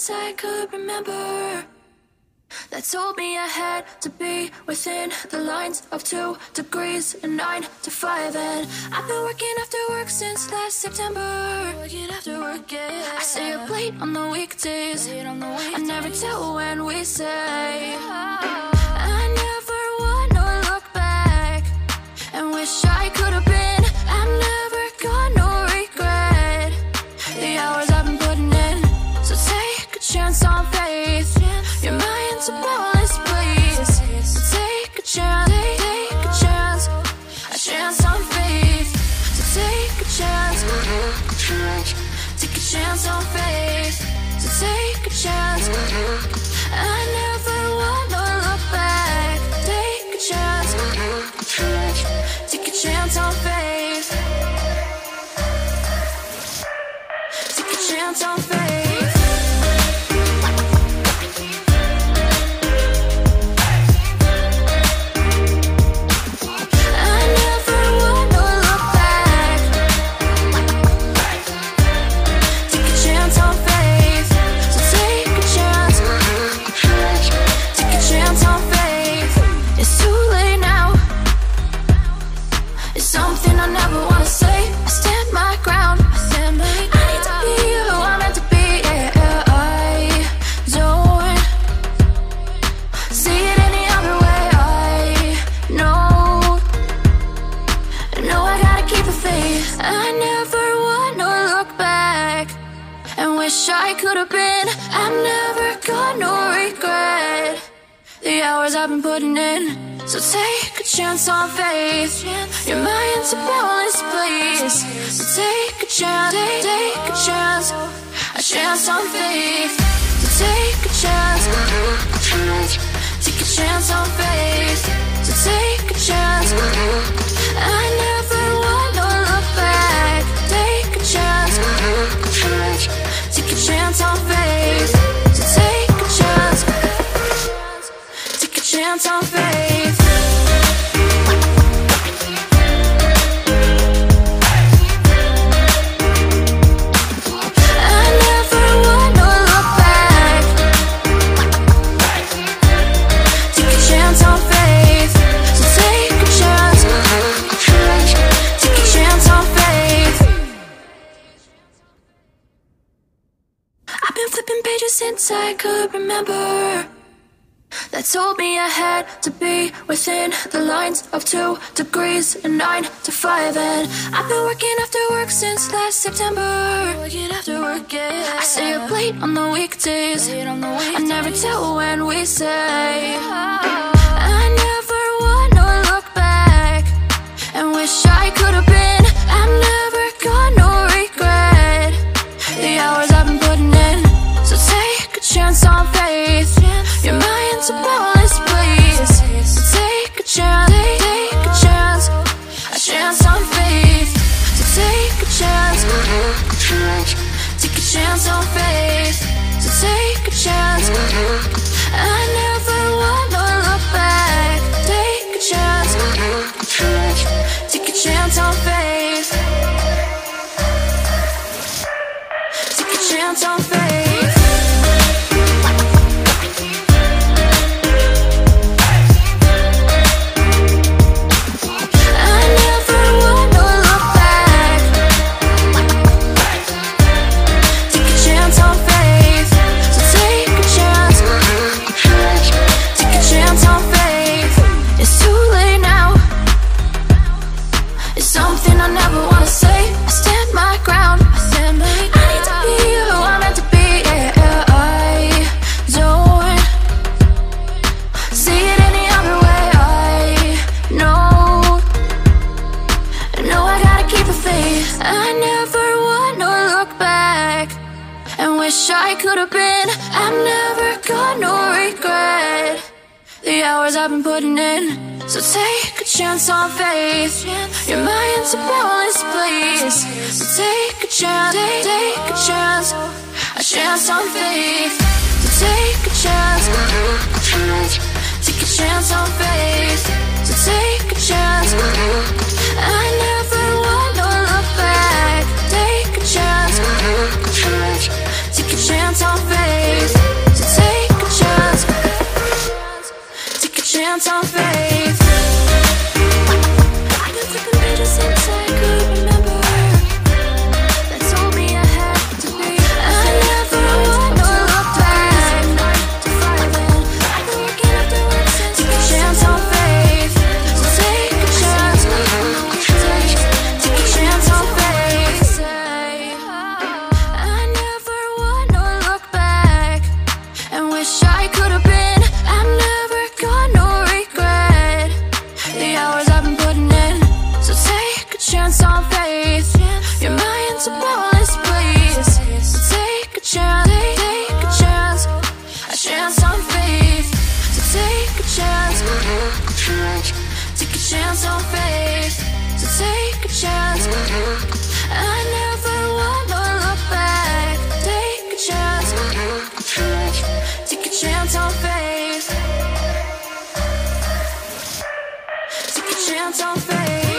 since I could remember, that told me I had to be within the lines of 2 degrees and 9 to 5. And I've been working after work since last September. Working after work, yeah. I stay up late on the weekdays. I never tell when we say. I never wanna look back and wish I could have been. I'm never gonna regret the hours I've been putting in. So take a chance on faith. Your mind's a boundless place. So take a chance, take a chance, a chance on faith. So take a chance, take a chance on faith. So take a chance. I never wanna look back. Take a chance, take a chance on faith. Take a chance on faith. I could have been. I'm never gonna regret the hours I've been putting in. So take a chance on faith. Your mind's a boundless place. So take a chance, take a chance, a chance on faith. So take a chance, take a chance on faith. So take a chance. I never wanna look back. Take a chance. Take a chance on faith. So take a chance. Take a chance on faith. I never wanna look back. Take a chance on faith. So take a chance. Take a chance on faith. I've been flipping pages since I could remember, that told me I had to be within the lines of 2 degrees and 9 to 5. And I've been working after work since last September. Working after work, yeah. I stay up late on the weekdays. I never tell when we say. I never wanna look back and wish I could have been. I'm never gonna regret the hours I've been putting in. So take a chance on faith. Your mind's a boundless place. So take a chance, take a chance, a chance on faith. So take a chance, take a chance on faith. So take a chance. I never wanna look back. Take a chance, take a chance on faith. Take a chance on faith. I never wanna look back and wish I could have been. I'm never gonna regret the hours I've been putting in. So take a chance on faith. Your mind's a boundless place. So take a chance, take a chance, a chance on faith. So take a chance, take a chance on faith. So take a chance. I never wanna look back. Take a chance, take a chance on faith. on faith. I've been flipping pages since I could remember. That told me I had to be. I never want to look back. I've been looking up the words since take a chance on faith. So take a chance. Take a chance on faith. I never want to look back and wish I could have been. I've never got no regret. The hours I've been putting in. So take a chance on faith. Your mind's a boundless place. So take a chance, take a chance. A chance on faith. So take a chance. Take a chance on faith. So take a chance. I never want to look back. Take a chance. Take a chance on faith. Take a chance on faith.